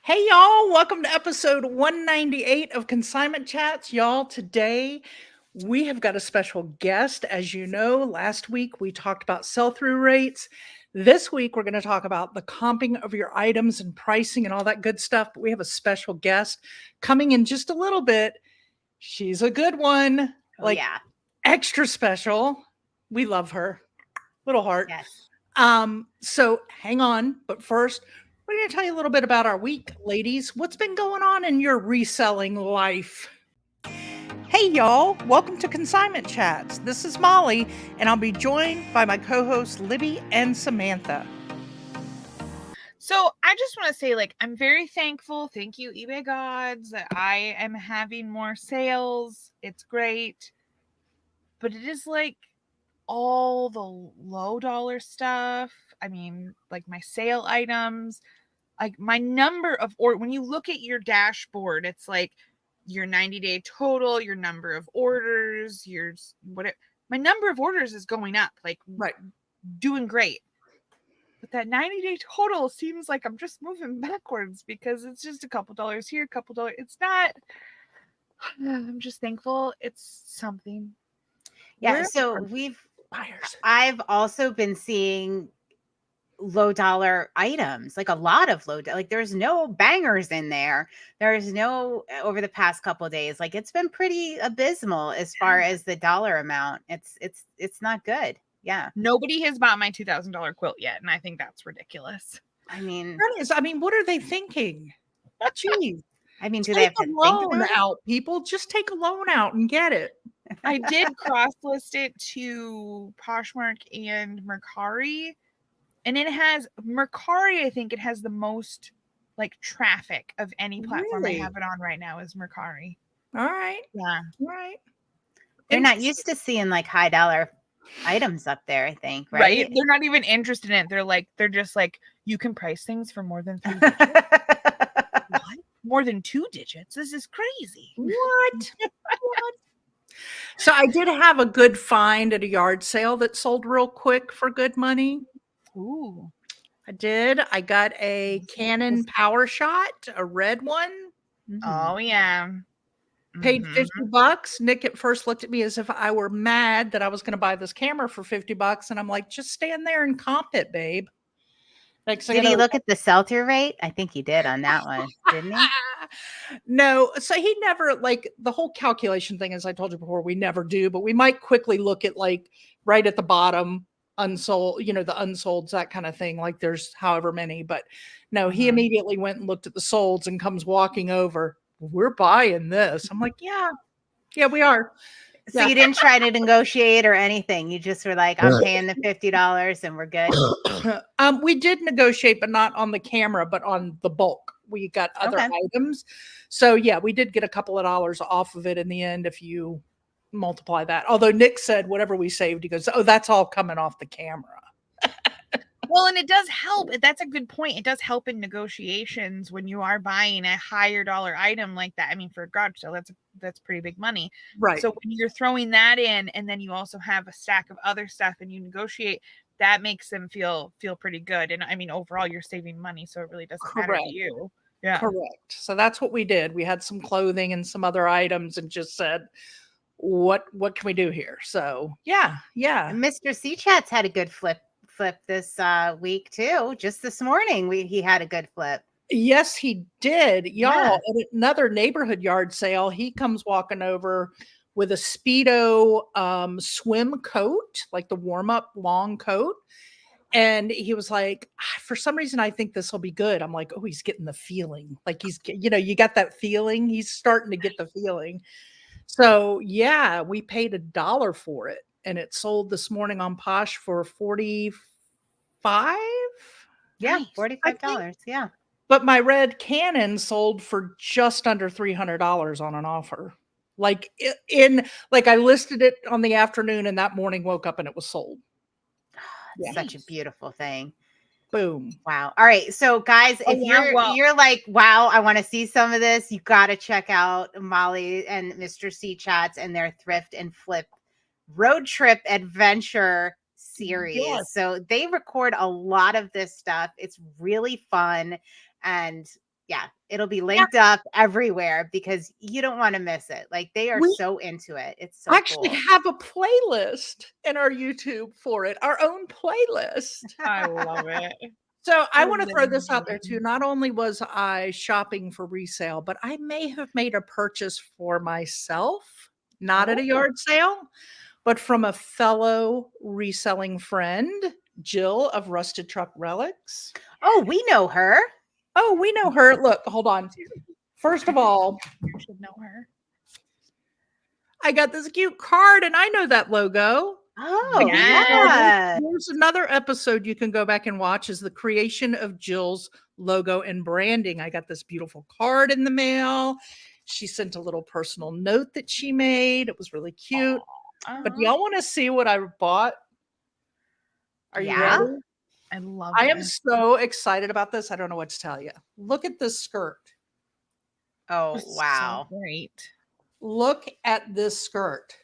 Hey y'all, welcome to episode 198 of Consignment Chats. Y'all, today we have got a special guest. As you know, last week we talked about sell-through rates. This week we're going to talk about the comping of your items and pricing and all that good stuff. But we have a special guest coming in just a little bit. She's a good one, Yeah. extra special. We love her. Little heart. Yes. So hang on, but first, we're going to tell you a little bit about our week, ladies. What's been going on in your reselling life? Hey, y'all, welcome to Consignment Chats. This is Molly, and I'll be joined by my co hosts, Libby and Samantha. So I just want to say, I'm very thankful. Thank you, eBay gods, that I am having more sales. It's great. But it is all the low dollar stuff. I mean, my sale items, my number of, or when you look at your dashboard, it's your 90-day total, your number of orders, my number of orders is going up, Right. doing great. But that 90-day total seems like I'm just moving backwards because it's just a couple dollars here, a couple dollars. It's not. I'm just thankful it's something. Yeah. So I've also been seeing low dollar items, a lot of there's no bangers in there. There's no, over the past couple of days, it's been pretty abysmal as far as the dollar amount. It's not good. Yeah. Nobody has bought my $2,000 quilt yet, and I think that's ridiculous. I mean, what are they thinking? Jeez. I mean, do they have to think about it? Out, people? Just take a loan out and get it. I did cross-list it to Poshmark and Mercari, and it has Mercari. I think it has the most traffic of any platform I have it on right now is Mercari. All right. Yeah. All right. They're not used to seeing high dollar items up there, I think, right? They're not even interested in it. They're just you can price things for more than 3 digits. What? More than 2 digits? This is crazy. What? So I did have a good find at a yard sale that sold real quick for good money. Ooh. I did. I got a Canon Power Shot, a red one. Mm-hmm. Oh, yeah. Paid $50. Nick at first looked at me as if I were mad that I was going to buy this camera for $50. And I'm like, just stand there and comp it, babe. Did he look at the sell-through rate? I think he did on that one, didn't he? No. So he never, the whole calculation thing, as I told you before, we never do, but we might quickly look at right at the bottom, unsold, the unsolds, that kind of thing. There's however many, but no, he immediately went and looked at the solds and comes walking over. We're buying this. I'm like, yeah, we are. So you didn't try to negotiate or anything. You just were like, I'm paying the $50 and we're good. We did negotiate, but not on the camera, but on the bulk. We got other items. So yeah, we did get a couple of dollars off of it in the end if you multiply that. Although Nick said whatever we saved, he goes, oh, that's all coming off the camera. Well, and it does help. That's a good point. It does help in negotiations when you are buying a higher dollar item like that. I mean, for a garage sale, that's pretty big money. Right. So when you're throwing that in, and then you also have a stack of other stuff and you negotiate, that makes them feel pretty good. And I mean, overall, you're saving money, so it really doesn't matter to you. Yeah. Correct. So that's what we did. We had some clothing and some other items and just said, what can we do here? So yeah. And Mr. C Chats had a good flip this week too. Just this morning he had a good flip. Yes, he did. Y'all, at another neighborhood yard sale, he comes walking over with a Speedo swim coat, the warm-up long coat. And he was like, for some reason, I think this will be good. I'm like, oh, he's getting the feeling. He's, you got that feeling. He's starting to get the feeling. So yeah, we paid $1 for it. And it sold this morning on Posh for $45. Yeah, $45. Yeah. But my red Canon sold for just under $300 on an offer. I listed it on the afternoon and that morning woke up and it was sold. Such a beautiful thing. Boom. Wow. All right. So guys, if you're like, wow, I want to see some of this, you got to check out Molly and Mr. C Chats and their thrift and flip road trip adventure series. Yes. So they record a lot of this stuff. It's really fun. And it'll be linked up everywhere because you don't want to miss it. Like they are so into it. It's so actually cool. have a playlist in our YouTube for it, our own playlist. I love it. So I want to throw this out there too. Not only was I shopping for resale, but I may have made a purchase for myself, not at a yard sale, but from a fellow reselling friend, Jill of Rusted Truck Relics. Oh, we know her. Oh, we know her. Look, hold on. First of all, you should know her. I got this cute card and I know that logo. Oh, yeah. There's another episode you can go back and watch is the creation of Jill's logo and branding. I got this beautiful card in the mail. She sent a little personal note that she made. It was really cute. But y'all want to see what I bought? Are you ready? I love it. I am so excited about this. I don't know what to tell you. Look at this skirt. Oh, wow. So great. Look at this skirt.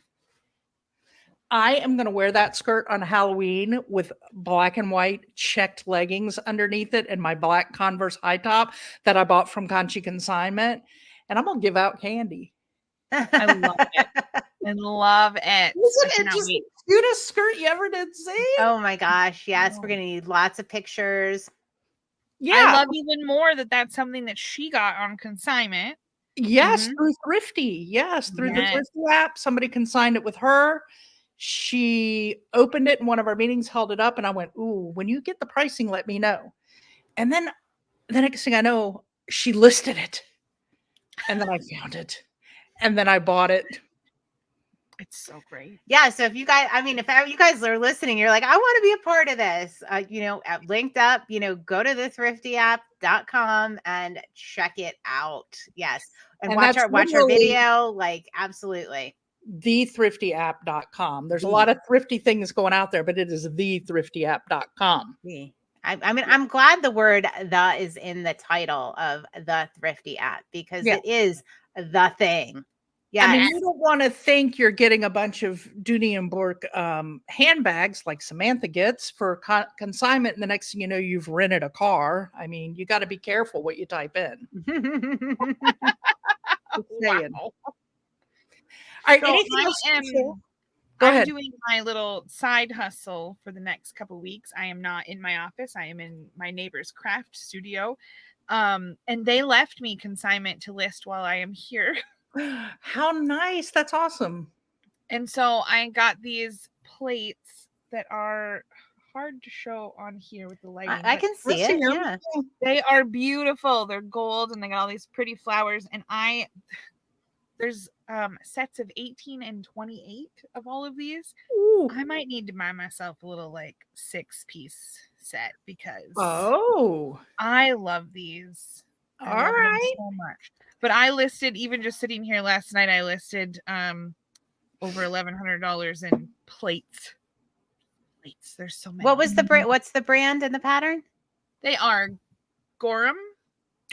I am going to wear that skirt on Halloween with black and white checked leggings underneath it and my black Converse high top that I bought from Consignment. And I'm going to give out candy. I love it. I love it. Isn't it just the cutest skirt you ever did see? Oh my gosh. Yes. We're going to need lots of pictures. Yeah. I love even more that that's something that she got on Consignment. Yes. Through Thrifty. Yes. Through the Thrifty app. Somebody consigned it with her. She opened it in one of our meetings, held it up, and I went, ooh, when you get the pricing, let me know. And then the next thing I know, she listed it. And then I found it. And then I bought it. It's so great. Yeah. So if you guys, I mean, if you guys are listening, you're like, I want to be a part of this, linked up, go to the thriftyapp.com and check it out. Yes. And watch our video. Like, absolutely. thethriftyapp.com. There's a lot of thrifty things going out there, but it is thethriftyapp.com. I mean, I'm glad the word "the" is in the title of the Thrifty app because it is the thing. Yeah, I mean, you don't want to think you're getting a bunch of Dooney and Bourke handbags like Samantha gets for consignment, and the next thing you know, you've rented a car. I mean, you got to be careful what you type in. Saying. All right, so I'm doing my little side hustle for the next couple of weeks. I am not in my office. I am in my neighbor's craft studio. And they left me consignment to list while I am here. How nice. That's awesome. And so I got these plates that are hard to show on here with the lighting. I can see it. Yeah. They are beautiful. They're gold and they got all these pretty flowers. And there's sets of 18 and 28 of all of these. Ooh. I might need to buy myself a little 6-piece set because I love these. All right. So much. But I listed, even just sitting here last night, I listed over $1,100 in plates. There's so many. What was the brand? What's the brand and the pattern? They are Gorham.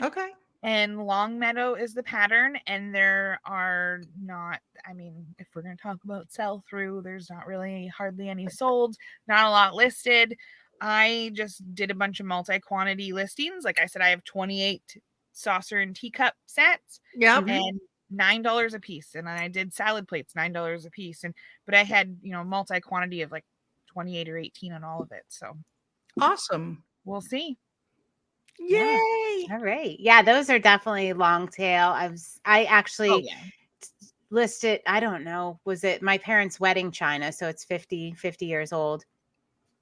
Okay. And Longmeadow is the pattern. And there are not, I mean, if we're going to talk about sell through, there's not really hardly any sold, not a lot listed. I just did a bunch of multi-quantity listings. Like I said, I have 28 saucer and teacup sets. Yeah. And $9 a piece. And I did salad plates, $9 a piece. But I had, multi-quantity of 28 or 18 on all of it. So awesome. We'll see. Yay. All right. Yeah, those are definitely long tail. I actually listed, I don't know, was it my parents' wedding china? So it's 50 years old.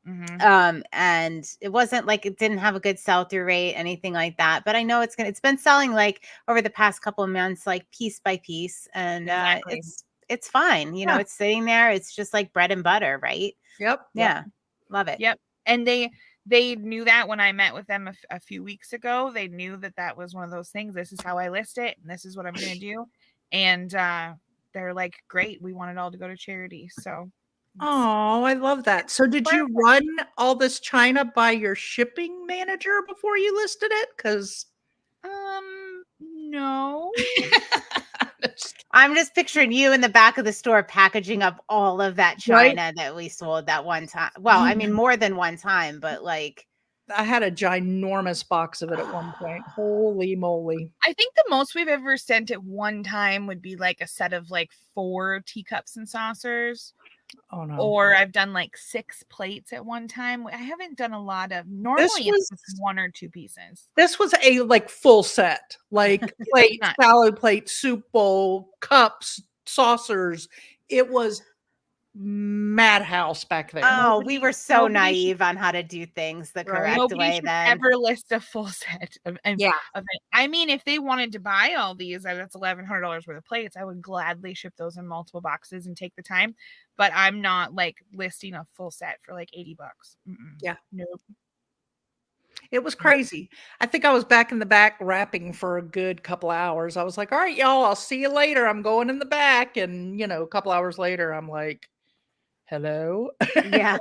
Mm-hmm. And it wasn't it didn't have a good sell-through rate, anything like that. But I know it's been selling over the past couple of months, piece by piece. And it's fine. It's sitting there. It's just like bread and butter, right? Yep. Yeah. Love it. Yep. And they knew that when I met with them a few weeks ago. They knew that was one of those things. This is how I list it, and this is what I'm going to do. And they're like, great. We want it all to go to charity. So. Oh, I love that. So did you run all this china by your shipping manager before you listed it? Because no. I'm just picturing you in the back of the store packaging up all of that china that we sold that one time. Well, I mean, more than one time, but I had a ginormous box of it at one point. Holy moly. I think the most we've ever sent at one time would be like a set of like 4 teacups and saucers. Oh no. Or I've done like 6 plates at one time. I haven't done a lot of, normally it's just 1 or 2 pieces. This was a like full set, like plate, salad plate, soup bowl, cups, saucers. It was madhouse back there. Oh, we were so naive on how to do things the correct way then. Ever list a full set of it. I mean, if they wanted to buy all these, that's $1,100 worth of plates, I would gladly ship those in multiple boxes and take the time. But I'm not like listing a full set for like $80. Yeah. Nope. It was crazy. I think I was back in the back wrapping for a good couple hours. I was like, all right, y'all, I'll see you later. I'm going in the back. And, a couple hours later, I'm like, hello. Yeah.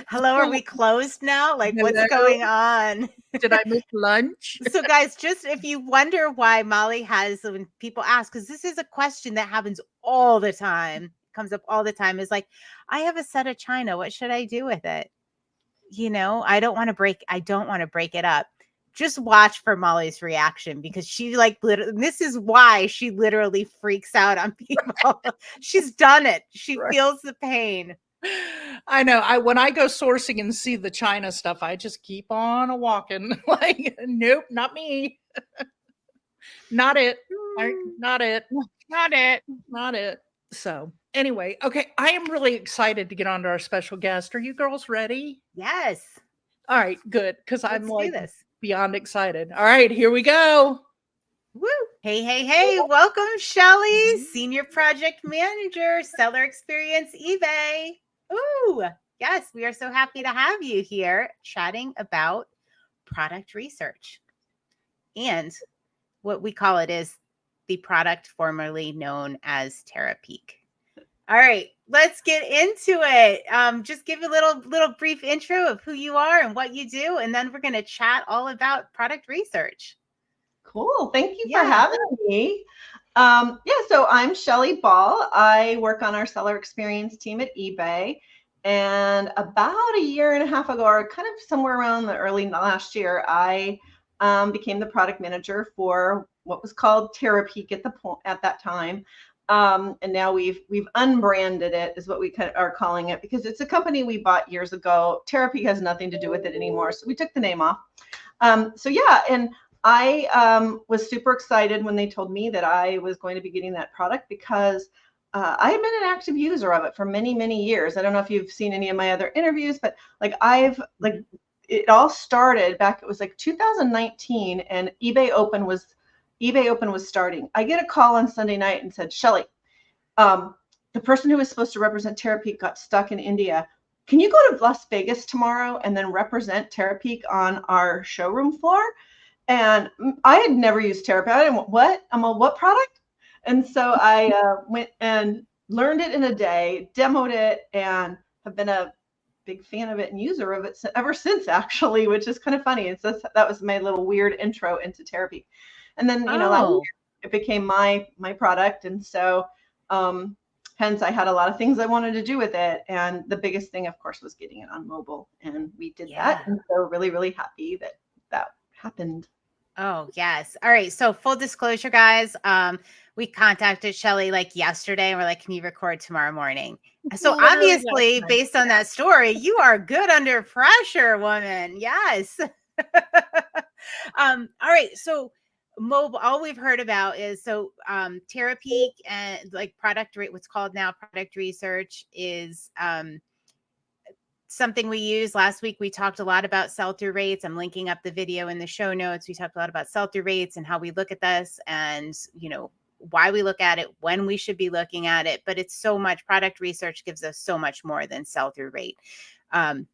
Hello. Are we closed now? Like, hello? What's going on? Did I miss lunch? So guys, just if you wonder why Molly has, when people ask, because this is a question that happens all the time, comes up all the time, is like, I have a set of china. What should I do with it? I don't want to break it up. Just watch for Molly's reaction, because she this is why she literally freaks out on people. She's done it. She feels the pain. I know. When I go sourcing and see the China stuff, I just keep on walking. Like, nope, not me. Not it. Not it. Not it. Not it. So anyway, okay. I am really excited to get on to our special guest. Are you girls ready? Yes. All right, good. Because I'm like beyond excited. All right, here we go. Woo. Hey. Welcome, Shelley, Senior Project Manager, Seller Experience, eBay. Ooh, yes, we are so happy to have you here chatting about product research. And what we call it is the product formerly known as Terapeak. All right, let's get into it. Just give a little brief intro of who you are and what you do, and then we're going to chat all about product research. Cool. Thank you for having me. So I'm Shelley Ball. I work on our Seller Experience team at eBay. And about a year and a half ago, or kind of somewhere around the early last year, I became the product manager for what was called Terapeak at that time. And now we've unbranded it, is what we are calling it, because it's a company we bought years ago. Terapeak has nothing to do with it anymore, so we took the name off. And I was super excited when they told me that I was going to be getting that product, because I had been an active user of it for many, many years. I don't know if you've seen any of my other interviews, but it all started back, it was like 2019, and eBay Open was starting. I get a call on Sunday night and said, Shelley, the person who was supposed to represent Terapeak got stuck in India. Can you go to Las Vegas tomorrow and then represent Terapeak on our showroom floor? And I had never used Terapeak. I didn't, what? I'm a what product? And so I went and learned it in a day, demoed it, and have been a big fan of it and user of it ever since, actually, which is kind of funny. And so that was my little weird intro into Terapeak. And then, it became my product. And so hence I had a lot of things I wanted to do with it. And the biggest thing, of course, was getting it on mobile. And we did that. And so really, really happy that happened. Oh, yes. All right. So full disclosure, guys, we contacted Shelley like yesterday and we're like, can you record tomorrow morning? So obviously, based on that story, you are good under pressure, woman. Yes. All right. So mobile, all we've heard about is Terapeak and like what's called now product research is something we use. Last week, we talked a lot about sell-through rates. I'm linking up the video in the show notes. We talked a lot about sell-through rates and how we look at this and, why we look at it, when we should be looking at it. But it's so much, product research gives us so much more than sell-through rate. And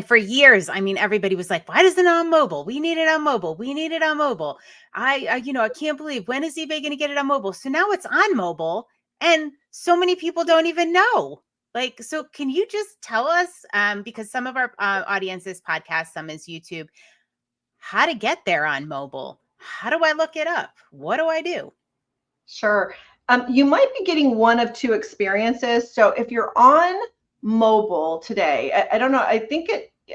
for years, everybody was like, why isn't it on mobile? We need it on mobile. We need it on mobile. I can't believe, when is eBay going to get it on mobile? So now it's on mobile and so many people don't even know. So can you just tell us, because some of our audience is podcast, some is YouTube, how to get there on mobile? How do I look it up? What do I do? Sure. You might be getting one of two experiences. So if you're on mobile today, I don't know, I think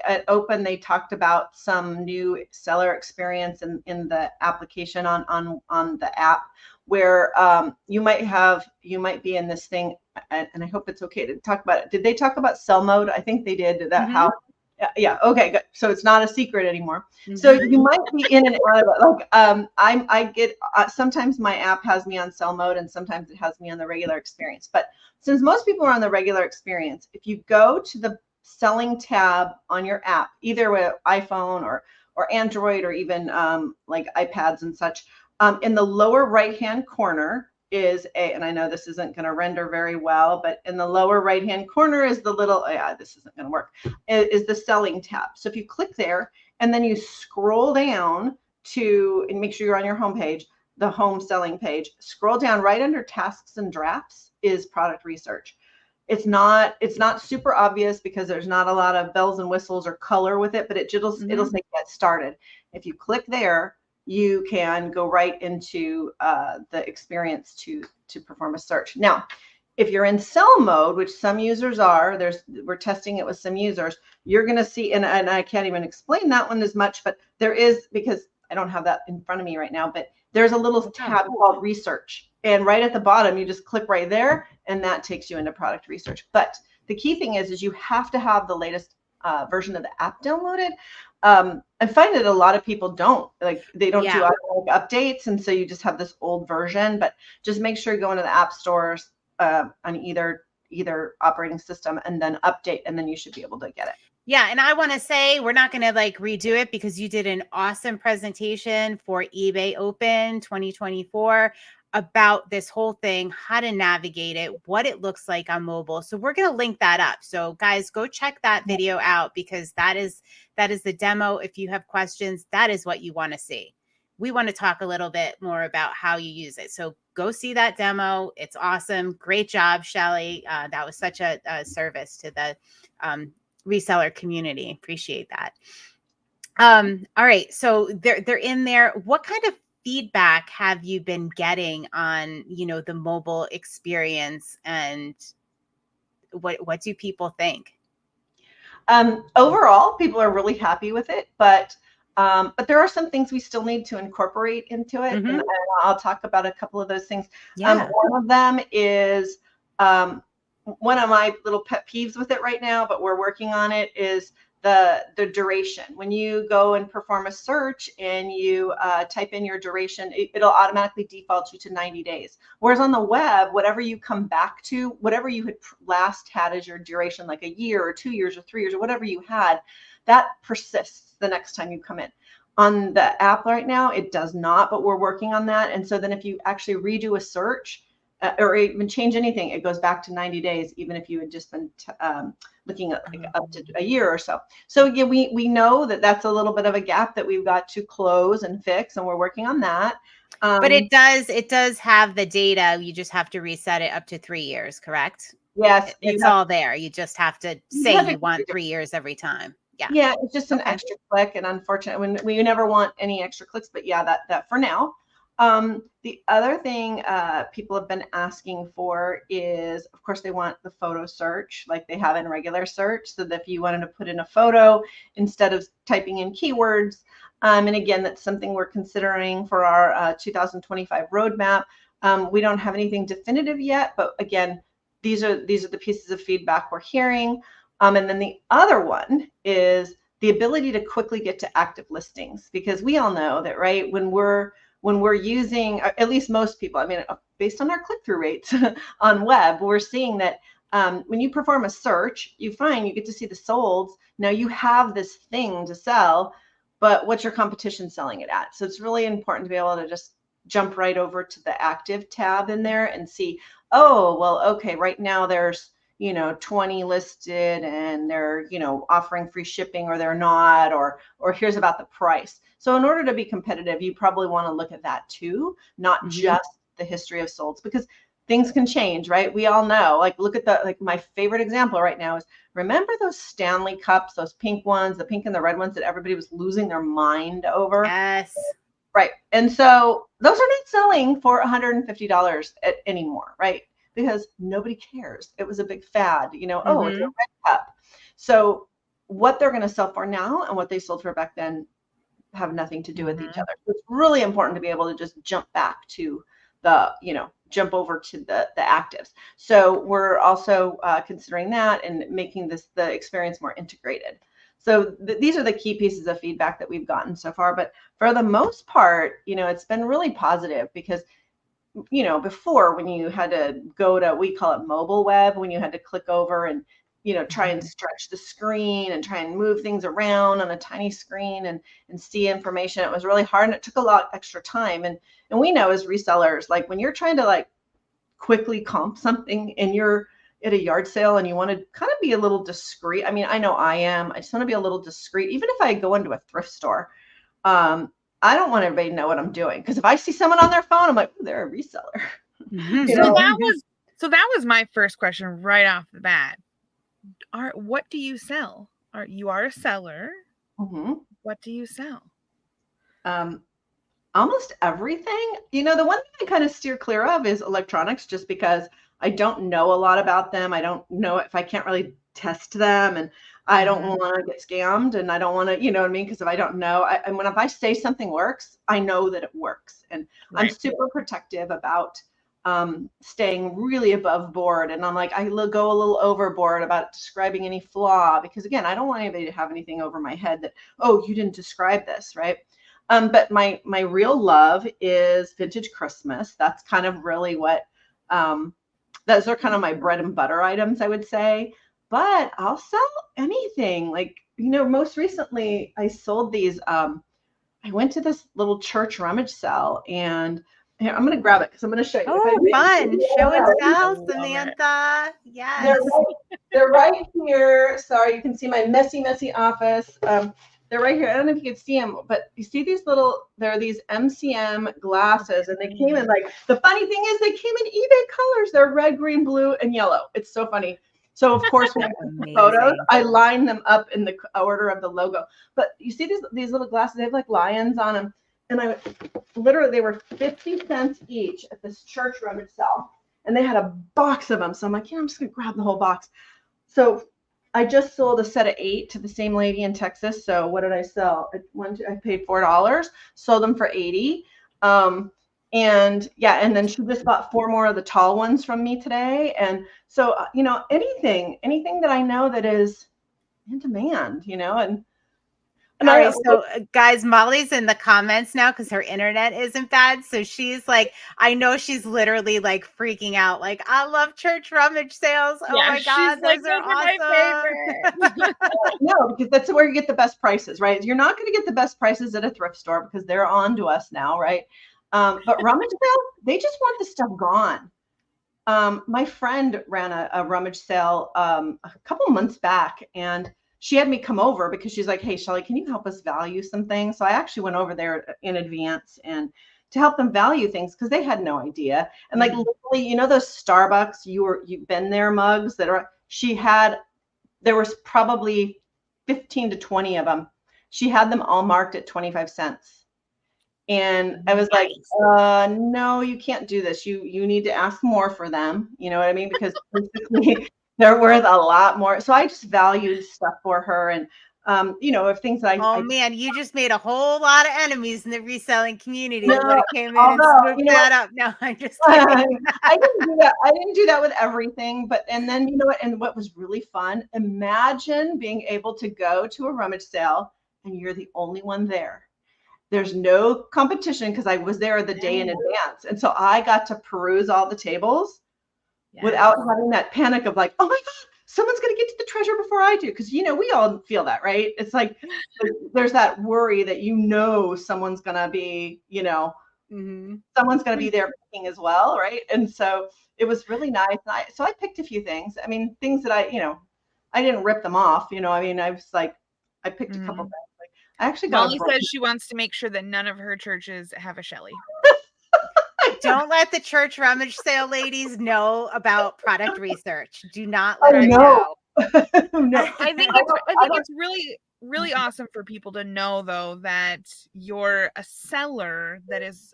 at Open, they talked about some new seller experience in the application on the app, where you might be in this thing, and I hope it's okay to talk about it. Did they talk about sell mode? I think they did. Did that how? Yeah. Okay. Good. So it's not a secret anymore. So you might be in and out of it. Like I get sometimes my app has me on sell mode, and sometimes it has me on the regular experience. But since most people are on the regular experience, if you go to the selling tab on your app, either with iPhone or Android or even like iPads and such, in the lower right hand corner is and I know this isn't going to render very well, but in the lower right hand corner is the little, this isn't going to work, is the selling tab. So if you click there and then you scroll down to, and make sure you're on your home page, the home selling page, scroll down, right under tasks and drafts is product research. It's not super obvious because there's not a lot of bells and whistles or color with it, but it'll say get started. If you click there, you can go right into the experience to perform a search. Now, if you're in sell mode, which some users are, we're testing it with some users, you're going to see, and I can't even explain that one as much, but there is, because I don't have that in front of me right now, but there's a little tab called research. And right at the bottom, you just click right there, and that takes you into product research. But the key thing is you have to have the latest version of the app downloaded. I find that a lot of people don't, they don't do automatic updates, and so you just have this old version. But just make sure you go into the app stores on either operating system and then update, and then you should be able to get it. Yeah, and I want to say we're not going to redo it, because you did an awesome presentation for eBay Open 2024 about this whole thing, how to navigate it, what it looks like on mobile. So we're going to link that up. So guys, go check that video out, because that is the demo. If you have questions, that is what you want to see. We want to talk a little bit more about how you use it. So go see that demo. It's awesome. Great job, Shelley. That was such a service to the reseller community. Appreciate that. All right. So they're in there. What kind of feedback have you been getting on, the mobile experience, and what do people think? Overall, people are really happy with it, but there are some things we still need to incorporate into it, and I'll talk about a couple of those things. One of them is one of my little pet peeves with it right now, but we're working on it, is the duration. When you go and perform a search and you type in your duration, it'll automatically default you to 90 days. Whereas on the web, whatever you come back to, whatever you had last had as your duration, like a year or 2 years or 3 years or whatever you had, that persists the next time you come in. On the app right now, it does not, but we're working on that. And so then if you actually redo a search, or even change anything, it goes back to 90 days, even if you had just been looking at up to a year or so. So yeah, we know that that's a little bit of a gap that we've got to close and fix, and we're working on that. But it does have the data. You just have to reset it up to 3 years, correct? Yes. It's all there. You just have to say you want 3 years every time. Yeah, it's just an extra click, and unfortunately, we never want any extra clicks, but yeah, that for now. The other thing people have been asking for is, of course, they want the photo search like they have in regular search, so that if you wanted to put in a photo instead of typing in keywords, and again, that's something we're considering for our 2025 roadmap. We don't have anything definitive yet, but again, these are the pieces of feedback we're hearing. And then the other one is the ability to quickly get to active listings, because we all know that, right, when we're using, at least most people, I mean, based on our click-through rates on web, we're seeing that when you perform a search, you get to see the solds. Now you have this thing to sell, but what's your competition selling it at? So it's really important to be able to just jump right over to the active tab in there and see, oh, well, okay, right now there's 20 listed, and they're, offering free shipping, or they're not, or here's about the price. So in order to be competitive, you probably want to look at that too, not just the history of solds, because things can change, right? We all know, look at my favorite example right now is, remember those Stanley cups, those pink ones, the pink and the red ones that everybody was losing their mind over? Yes. Right. And so those are not selling for $150 anymore, right? Because nobody cares. It was a big fad, oh, it's a red cup. So what they're going to sell for now and what they sold for back then have nothing to do with each other. So it's really important to be able to just jump back to jump over to the actives. So we're also considering that and making the experience more integrated. So these are the key pieces of feedback that we've gotten so far. But for the most part, it's been really positive because, before when you had to go to, we call it mobile web, when you had to click over and, try and stretch the screen and try and move things around on a tiny screen and see information. It was really hard and it took a lot extra time. And we know as resellers, like when you're trying to like quickly comp something and you're at a yard sale and you want to kind of be a little discreet. I mean, I know I am. I just want to be a little discreet. Even if I go into a thrift store, I don't want everybody to know what I'm doing. Because if I see someone on their phone, I'm like, oh, they're a reseller. So that was my first question right off the bat. What do you sell? You are a seller. Mm-hmm. What do you sell? Almost everything. The one thing I kind of steer clear of is electronics, just because I don't know a lot about them. I don't know if I can't really test them, and I don't want to get scammed, and I don't want to, you know what I mean? Because if I don't know, if I say something works, I know that it works, and I'm super protective about staying really above board. And I'm like, I go a little overboard about describing any flaw, because again, I don't want anybody to have anything over my head that, oh, you didn't describe this, right? But my real love is vintage Christmas. That's kind of really what, those are kind of my bread and butter items, I would say. But I'll sell anything. Like, most recently I sold these. I went to this little church rummage sale, and here, I'm going to grab it because I'm going to show you. Oh, fun. Show and tell, Samantha. Yes. They're right here. Sorry, you can see my messy office. They're right here. I don't know if you can see them, but you see these there are these MCM glasses, and they came in the funny thing is they came in eBay colors. They're red, green, blue, and yellow. It's so funny. So of course, when I took photos, I line them up in the order of the logo. But you see these little glasses, they have like lions on them. And they were 50 cents each at this church rummage sale. And they had a box of them. So I'm like, I'm just going to grab the whole box. So I just sold a set of 8 to the same lady in Texas. So what did I sell? I paid $4, sold them for $80. And then she just bought 4 more of the tall ones from me today. And so, anything that I know that is in demand, all right, so guys, Molly's in the comments now because her internet isn't bad. So she's like, I know she's literally like freaking out. Like, I love church rummage sales. Oh my God, those are awesome. My favorite. No, because that's where you get the best prices, right? You're not going to get the best prices at a thrift store because they're on to us now, right? But rummage sales, they just want the stuff gone. My friend ran a rummage sale a couple months back, and she had me come over because she's like, hey, Shelley, can you help us value some things? So I actually went over there in advance and to help them value things because they had no idea. And like literally, those Starbucks, you've been there mugs there was probably 15 to 20 of them. She had them all marked at 25 cents. And I was like, no, you can't do this. You need to ask more for them. You know what I mean? Because basically they're worth a lot more. So I just valued stuff for her. And, if things that man, you just made a whole lot of enemies in the reselling community when it came in and swooped that up. No, I'm just kidding. I didn't do that. I didn't do that with everything. And then, and what was really fun, imagine being able to go to a rummage sale and you're the only one there. There's no competition because I was there the day in advance. And so I got to peruse all the tables without having that panic of like, oh my God, someone's going to get to the treasure before I do. Because, we all feel that, right? It's like there's that worry that someone's going to be, someone's going to be there picking as well, right? And so it was really nice. So I picked a few things. I mean, things that I didn't rip them off. I was like, I picked a couple things. I actually got Molly says she wants to make sure that none of her churches have a Shelley. Don't let the church rummage sale ladies know about product research. Do not let her know. No. I think it's really, really awesome for people to know, though, that you're a seller that is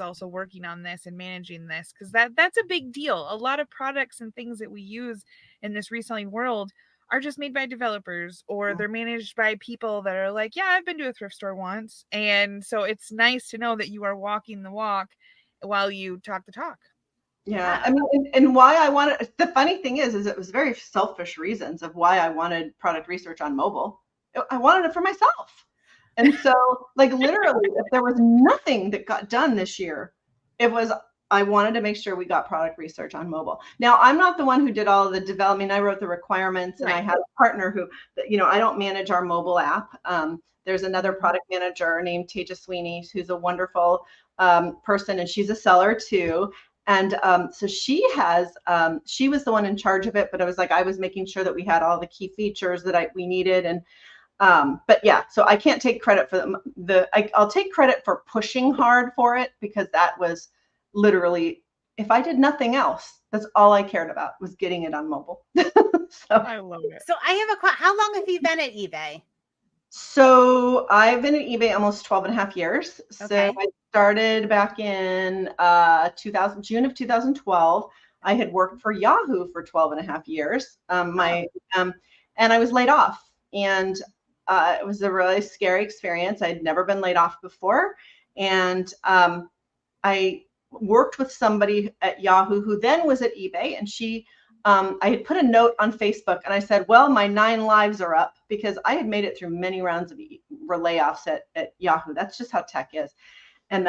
also working on this and managing this, because that's a big deal. A lot of products and things that we use in this reselling world are just made by developers, or they're managed by people that are like, yeah, I've been to a thrift store once. And so it's nice to know that you are walking the walk while you talk the talk. Yeah. I mean, and why I wanted, the funny thing is it was very selfish reasons of why I wanted product research on mobile. I wanted it for myself. And so like literally, if there was nothing that got done this year, it was, I wanted to make sure we got product research on mobile. Now, I'm not the one who did all of the development. I wrote the requirements, and I had a partner who, I don't manage our mobile app. There's another product manager named Teja Sweeney, who's a wonderful person, and she's a seller too. And so she was the one in charge of it, but it was like I was making sure that we had all the key features that we needed. And but yeah, so I can't take credit for I'll take credit for pushing hard for it, because that was literally, if I did nothing else, that's all I cared about was getting it on mobile. So I love it. So I have how long have you been at eBay? So I've been at eBay almost 12 and a half years. Okay. So I started back in June of 2012. I had worked for Yahoo for 12 and a half years. And I was laid off, and it was a really scary experience. I'd never been laid off before. And I worked with somebody at Yahoo who then was at eBay, and I had put a note on Facebook, and I said, well, my 9 lives are up, because I had made it through many rounds of layoffs at Yahoo. That's just how tech is. And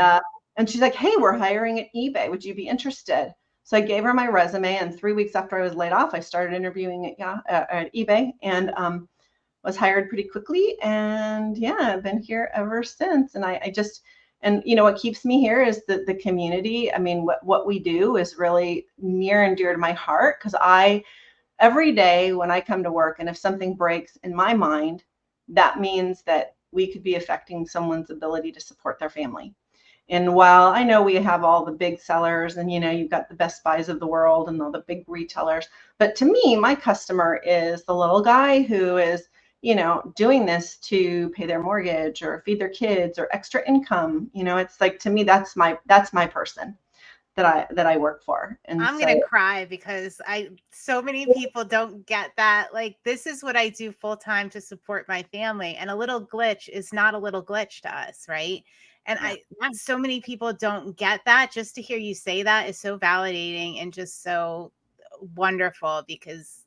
she's like, hey, we're hiring at eBay. Would you be interested? So I gave her my resume, and 3 weeks after I was laid off, I started interviewing at eBay, and was hired pretty quickly. And yeah, I've been here ever since. And and what keeps me here is the community. I mean, what we do is really near and dear to my heart, because every day when I come to work, and if something breaks in my mind, that means that we could be affecting someone's ability to support their family. And while I know we have all the big sellers, and you've got the Best Buys of the world and all the big retailers, but to me, my customer is the little guy who is doing this to pay their mortgage or feed their kids or extra income. It's like, to me, that's my person that I work for. And I'm going to cry, because so many people don't get that. Like, this is what I do full time to support my family. And a little glitch is not a little glitch to us. Right. And so many people don't get that. Just to hear you say that is so validating and just so wonderful, because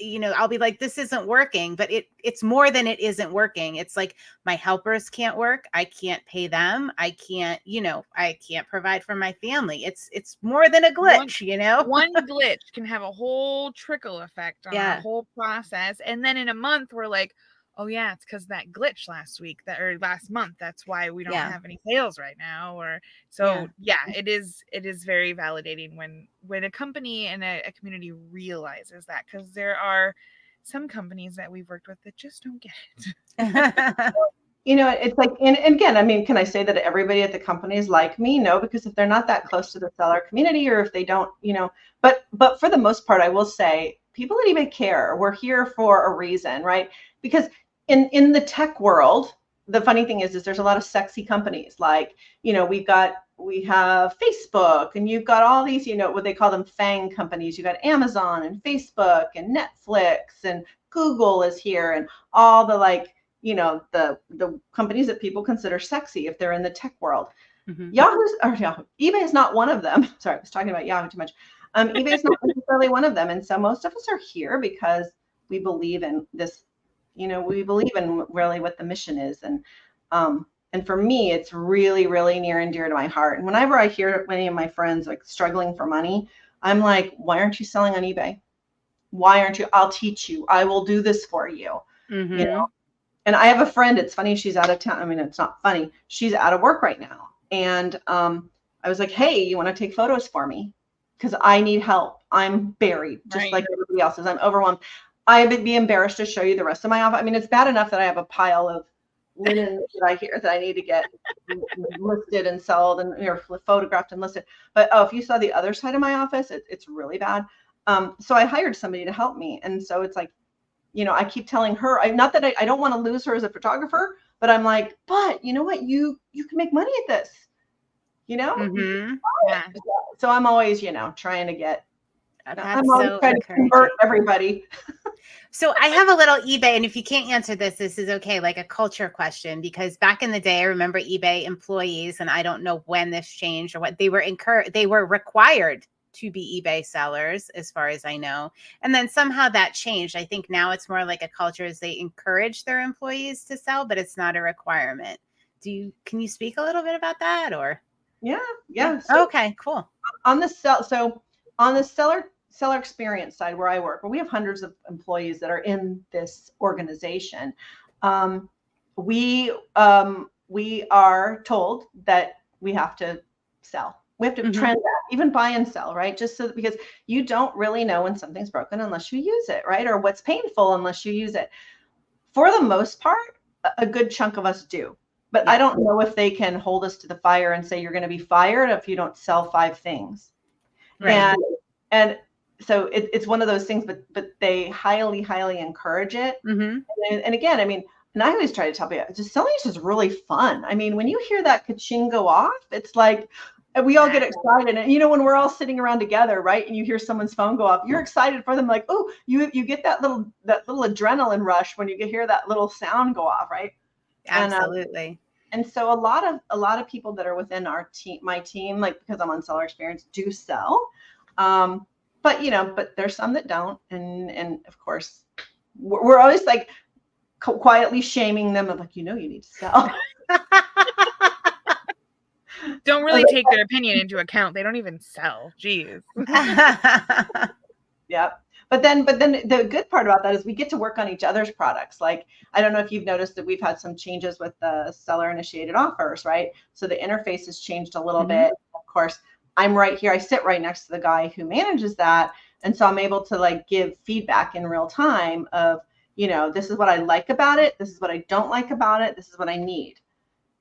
I'll be like, this isn't working, but it's more than it isn't working. It's like, my helpers can't work. I can't pay them. I can't provide for my family. It's more than a glitch, One glitch can have a whole trickle effect on the whole process. And then in a month, we're like, oh yeah, it's because that glitch last month. That's why we don't have any sales right now. Or it is very validating when a company and a community realizes that, because there are some companies that we've worked with that just don't get it. It's like, and again, I mean, can I say that everybody at the company is like me? No, because if they're not that close to the seller community, or if they don't, but for the most part, I will say people at eBay care. We're here for a reason, right? Because in the tech world, the funny thing is there's a lot of sexy companies. Like, we have Facebook, and you've got all these, what they call them FANG companies. You got Amazon and Facebook and Netflix, and Google is here, and all the the companies that people consider sexy if they're in the tech world. Mm-hmm. eBay is not one of them. Sorry, I was talking about Yahoo too much. eBay is not necessarily one of them. And so most of us are here because we believe in this, we believe in really what the mission is. And for me, it's really, really near and dear to my heart. And whenever I hear any of my friends like struggling for money, I'm like, why aren't you selling on eBay? Why aren't you? I'll teach you. I will do this for you. Mm-hmm. And I have a friend, it's funny, she's out of town. I mean, it's not funny. She's out of work right now. And I was like, hey, you want to take photos for me? Because I need help. I'm buried, just like everybody else is. I'm overwhelmed. I would be embarrassed to show you the rest of my office. I mean, it's bad enough that I have a pile of linen that I need to get listed and sold and photographed and listed. But if you saw the other side of my office, it's really bad. So I hired somebody to help me. And so it's like, I keep telling her, not that I don't want to lose her as a photographer, but I'm like, but you know what? You can make money at this, Mm-hmm. Yeah. So I'm always, trying to get, I'm always trying to convert everybody. So I have a little eBay, and if you can't answer this, this is okay, like a culture question, because back in the day, I remember eBay employees, and I don't know when this changed or what, they were required to be eBay sellers, as far as I know. And then somehow that changed. I think now it's more like a culture as they encourage their employees to sell, but it's not a requirement. Can you speak a little bit about that, or? Yeah. So okay, cool. On the seller experience side where I work, where we have hundreds of employees that are in this organization, we are told that we have to sell. We have to transact, even buy and sell, right? Just so because you don't really know when something's broken unless you use it, right? Or what's painful unless you use it. For the most part, a good chunk of us do. But I don't know if they can hold us to the fire and say you're going to be fired if you don't sell 5 things. Right. And so it's one of those things, but they highly, highly encourage it. And again, I mean, and I always try to tell people, just selling is just really fun. I mean, when you hear that ka-ching go off, it's like we all get excited. And when we're all sitting around together, right, and you hear someone's phone go off, you're excited for them, like, oh, you get that little adrenaline rush when you hear that little sound go off, right? Absolutely. And so a lot of people that are within my team, like, because I'm on Seller Experience, do sell. But there's some that don't. And of course, we're always like quietly shaming them of like, you need to sell. Don't really take their opinion into account. They don't even sell. Jeez. Yeah. But then the good part about that is we get to work on each other's products. Like, I don't know if you've noticed that we've had some changes with the seller initiated offers, right? So the interface has changed a little bit. Of course, I'm right here. I sit right next to the guy who manages that. And so I'm able to like give feedback in real time of, this is what I like about it. This is what I don't like about it. This is what I need.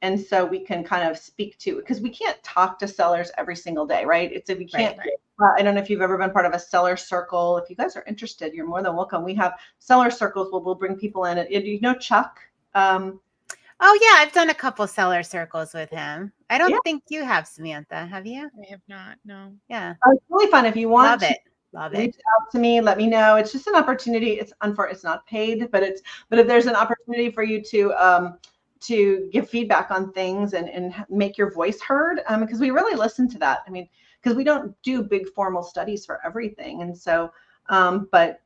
And so we can kind of speak to, because we can't talk to sellers every single day, right? We can't. Right. I don't know if you've ever been part of a seller circle. If you guys are interested, you're more than welcome. We have seller circles where we'll bring people in. Chuck? Oh yeah, I've done a couple seller circles with him. I don't think you have, Samantha. Have you? I have not. No. Yeah. It's really fun. If you want, love it. Reach out to me. Let me know. It's just an opportunity. It's not paid, but if there's an opportunity for you to give feedback on things and make your voice heard, because we really listen to that. I mean, because we don't do big formal studies for everything. And so, but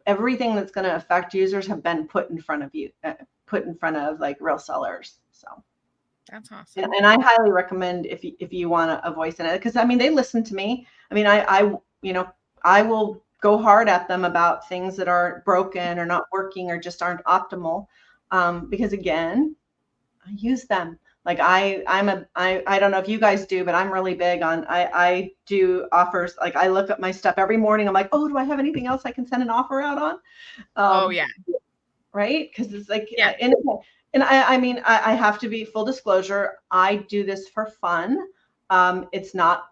everything that's going to affect users have been put in front of like real sellers. So that's awesome. And I highly recommend if you want a voice in it, because I mean, they listen to me. I mean, I will go hard at them about things that are broken or not working or just aren't optimal. Because again, I use them. Like I don't know if you guys do, but I'm really big on, I do offers. Like I look at my stuff every morning. I'm like, oh, do I have anything else I can send an offer out on? Oh yeah. Right. Cause it's like, and I have to be full disclosure. I do this for fun. It's not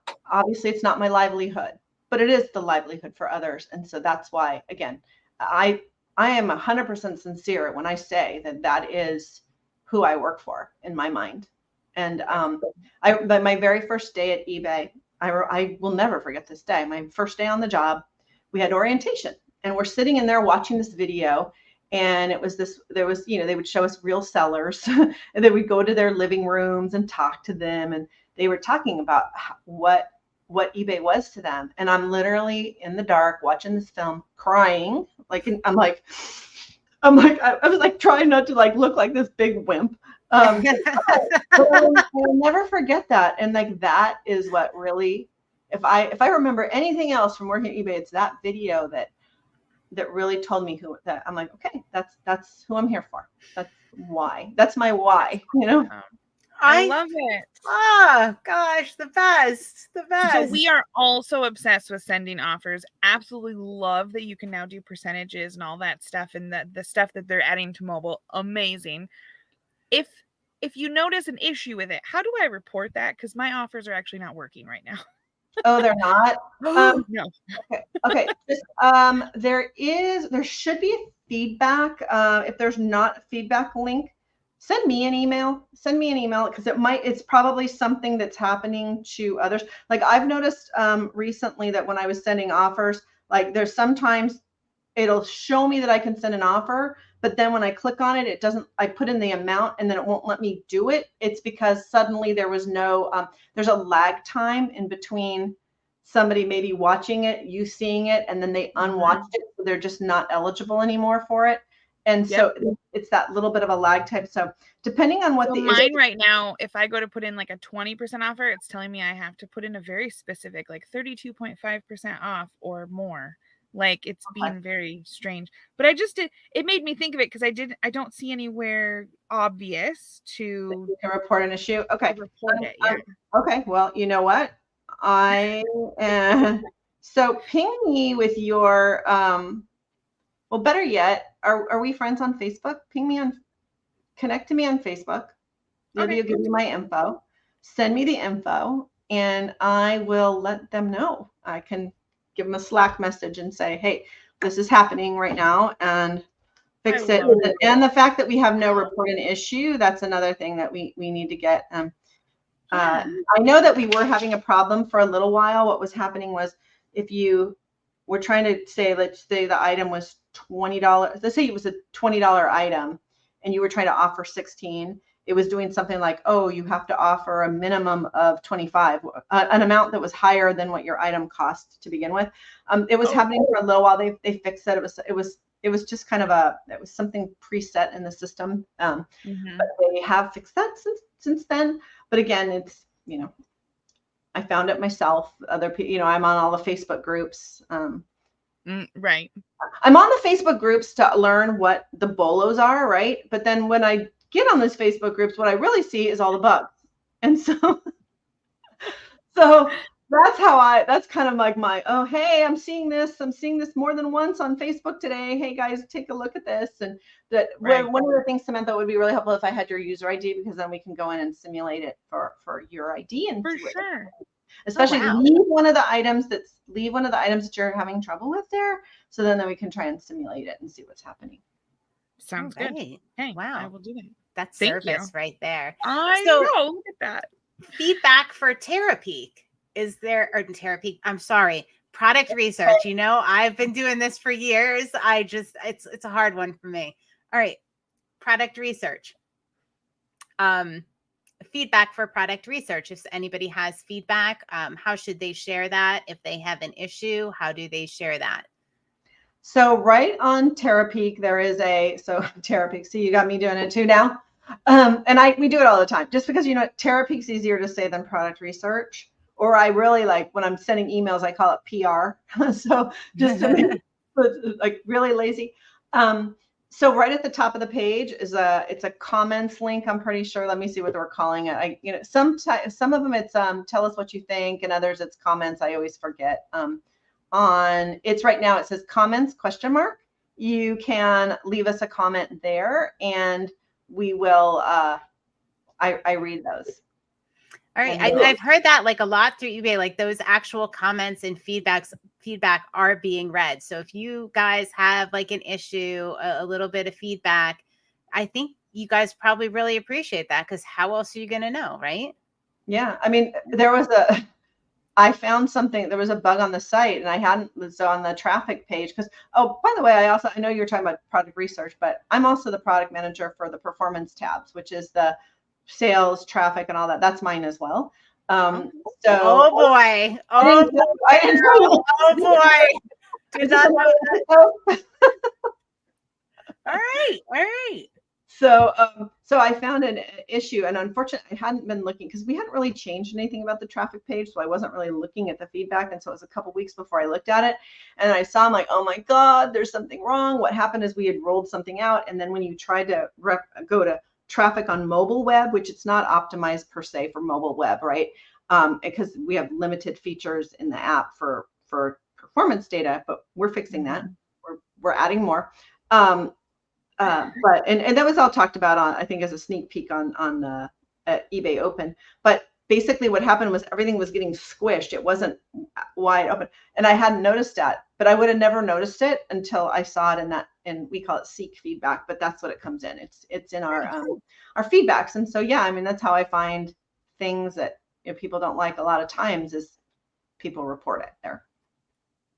my livelihood, but it is the livelihood for others. And so that's why, again, I am 100% sincere when I say that is who I work for in my mind. And my very first day at eBay, I will never forget this day. My first day on the job, we had orientation, and we're sitting in there watching this video. And they would show us real sellers, and then we'd go to their living rooms and talk to them. And they were talking about what eBay was to them. And I'm literally in the dark watching this film, crying. I was like trying not to like look like this big wimp. But I'll never forget that. And like, that is what really, if I remember anything else from working at eBay, it's that video that really told me that I'm like, okay, that's who I'm here for. That's why. That's my why, I love it. Oh gosh, the best. So we are also obsessed with sending offers. Absolutely love that you can now do percentages and all that stuff, and the stuff that they're adding to mobile. Amazing. If you notice an issue with it, how do I report that? Because my offers are actually not working right now. Oh, they're not? No. Okay. There should be a feedback. If there's not a feedback link, send me an email because it's probably something that's happening to others. Like I've noticed recently that when I was sending offers, like there's sometimes it'll show me that I can send an offer, but then when I click on it, it doesn't, I put in the amount and then it won't let me do it. It's because suddenly there was no, there's a lag time in between somebody maybe watching it, you seeing it, and then they unwatched it. So they're just not eligible anymore for it. And so it's that little bit of a lag type. So depending on what so mine right now, if I go to put in like a 20% offer, it's telling me I have to put in a very specific, like 32.5% off or more. Like it's being very strange, but it made me think of it because I don't see anywhere obvious to report an issue. Okay. Report it. Yeah. Okay. Well, you know what? So ping me with your, well, better yet, are we friends on Facebook? Connect to me on Facebook. Maybe you'll give me my info. Send me the info and I will let them know. I can give them a Slack message and say, hey, this is happening right now and fix it. And the fact that we have no report an issue, that's another thing that we need to get. I know that we were having a problem for a little while. What was happening was if you were trying to say, let's say the item was $20. Let's say it was a $20 item and you were trying to offer 16. It was doing something like, oh, you have to offer a minimum of 25, an amount that was higher than what your item cost to begin with. It was happening for a little while. They fixed it. It was just kind of it was something preset in the system. But they have fixed that since then. But again, it's, I found it myself. Other people, I'm on all the Facebook groups. Right. I'm on the Facebook groups to learn what the bolos are, right? But then when I get on those Facebook groups, what I really see is all the bugs. And so that's kind of like oh, hey, I'm seeing this more than once on Facebook today. Hey guys, take a look at this. And one of the things, Samantha, would be really helpful if I had your user ID, because then we can go in and simulate it for your ID and for sure. Especially leave one of the items that you're having trouble with there. So then we can try and simulate it and see what's happening. Sounds good. Hey, wow. I will do that. That's service right there. I know. Look at that. Feedback for Terapeak. Is there, or Terapeak, I'm sorry, product research. I've been doing this for years. It's a hard one for me. All right. Product research. Feedback for product research. If anybody has feedback, how should they share that? If they have an issue, how do they share that? So right on Terapeak, there is Terapeak. See, you got me doing it too now. And we do it all the time, just because, Terapeak's easier to say than product research. Or I really like when I'm sending emails, I call it PR. So just to make like really lazy. So right at the top of the page is it's a comments link. I'm pretty sure. Let me see what we're calling it. Some of them it's tell us what you think, and others it's comments. I always forget. Right now it says comments ? You can leave us a comment there, and we will. I read those. All right. I've heard that like a lot through eBay, like those actual comments and feedback are being read. So if you guys have like an issue, a little bit of feedback, I think you guys probably really appreciate that, because how else are you going to know, right? Yeah. I mean, I found something, there was a bug on the site and I hadn't, so on the traffic page, because, oh, by the way, I know you're talking about product research, but I'm also the product manager for the performance tabs, which is the sales, traffic, and all that. That's mine as well. Oh boy. Oh boy. Did not know that. All right. So I found an issue, and unfortunately I hadn't been looking because we hadn't really changed anything about the traffic page. So I wasn't really looking at the feedback. And so it was a couple weeks before I looked at it, and I saw, I'm like, oh my God, there's something wrong. What happened is we had rolled something out. And then when you tried to go to traffic on mobile web, which it's not optimized per se for mobile web, right? Because we have limited features in the app for performance data, but we're fixing that. We're adding more. But that was all talked about on, I think, as a sneak peek on eBay Open. But basically what happened was everything was getting squished. It wasn't wide open, and I hadn't noticed that, but I would have never noticed it until I saw it and we call it seek feedback, but that's what it comes in. It's in our feedbacks. And so, yeah, I mean, that's how I find things that people don't like a lot of times is people report it there.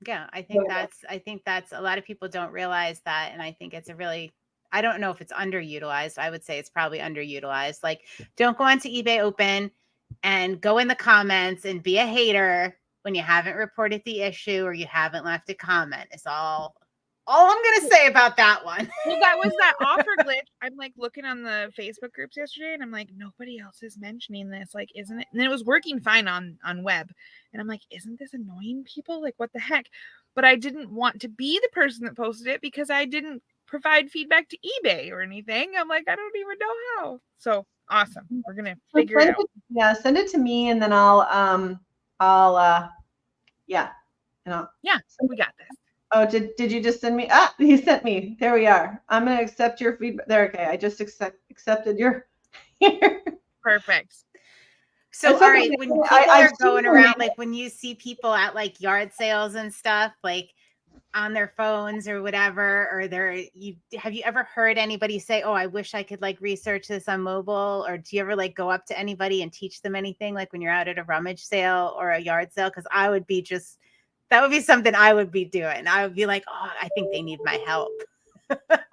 Yeah, I think that's a lot of people don't realize that. And I think it's I don't know if it's underutilized. I would say it's probably underutilized. Like, don't go onto eBay Open and go in the comments and be a hater when you haven't reported the issue or you haven't left a comment. It's all I'm going to say about that one. Well, that was that offer glitch. I'm like looking on the Facebook groups yesterday and I'm like, nobody else is mentioning this. Like, isn't it? And it was working fine on web. And I'm like, isn't this annoying people? Like, what the heck? But I didn't want to be the person that posted it because I didn't provide feedback to eBay or anything. I'm like, I don't even know how. So awesome. We're going to figure it out. Yeah. Send it to me and then yeah. Yeah, we got this. Oh, did you just send me? Ah, he sent me. There we are. I'm going to accept your feedback. There, okay. I just accepted your. Perfect. So, all right, when people are going around, like when you see people at like yard sales and stuff, like on their phones or whatever, or have you ever heard anybody say, "Oh, I wish I could like research this on mobile," or do you ever like go up to anybody and teach them anything, like when you're out at a rummage sale or a yard sale? Because that would be something I would be doing. I would be like, oh, I think they need my help.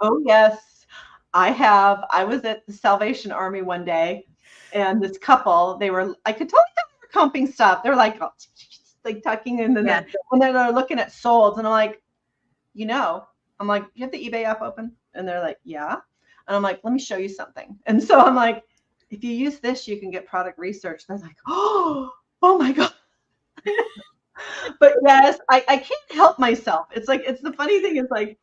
Oh, yes. I was at the Salvation Army one day and this couple, I could tell they were comping stuff. They're like tucking in and then they're looking at solds and I'm like, I'm like, you have the eBay app open? And they're like, yeah. And I'm like, let me show you something. And so I'm like, if you use this, you can get product research. They're like, oh my God. But yes, I can't help myself. It's the funny thing is like,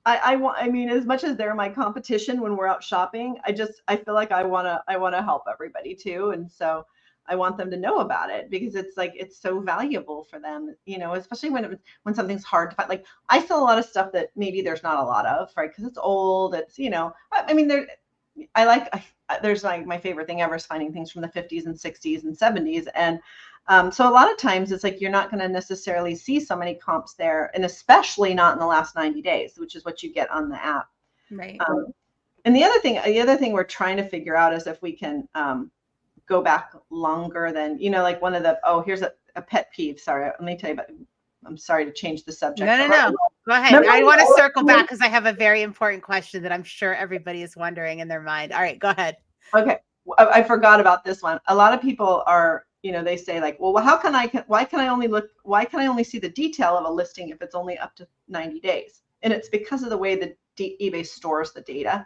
I mean, as much as they're my competition when we're out shopping, I feel like I want to help everybody too. And so I want them to know about it because it's so valuable for them, especially when something's hard to find. Like I sell a lot of stuff that maybe there's not a lot of, right? Because it's old. It's, I mean, there's like my favorite thing ever is finding things from the 50s and 60s and 70s. And so a lot of times it's like you're not going to necessarily see so many comps there, and especially not in the last 90 days, which is what you get on the app. Right. And the other thing we're trying to figure out is if we can go back longer than, like one of the, here's a pet peeve. Sorry, let me tell you I'm sorry to change the subject. No. Go ahead. I want to circle back because I have a very important question that I'm sure everybody is wondering in their mind. All right, go ahead. Okay. I forgot about this one. A lot of people are, they say like, well, why can I only see the detail of a listing if it's only up to 90 days? And it's because of the way that eBay stores the data.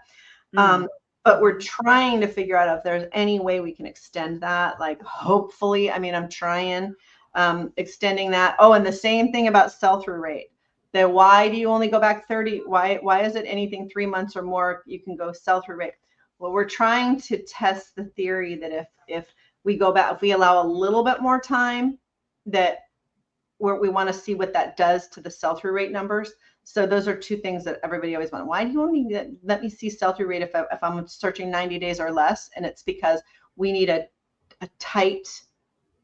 But we're trying to figure out if there's any way we can extend that. Like hopefully, I mean, I'm trying extending that. Oh, and the same thing about sell-through rate. Then why do you only go back 30? Why is it anything 3 months or more? You can go sell-through rate. Well, we're trying to test the theory that if we go back, if we allow a little bit more time, that we want to see what that does to the sell-through rate numbers. So those are two things that everybody always wants. Why do you only let me see sell-through rate if I'm searching 90 days or less? And it's because we need a tight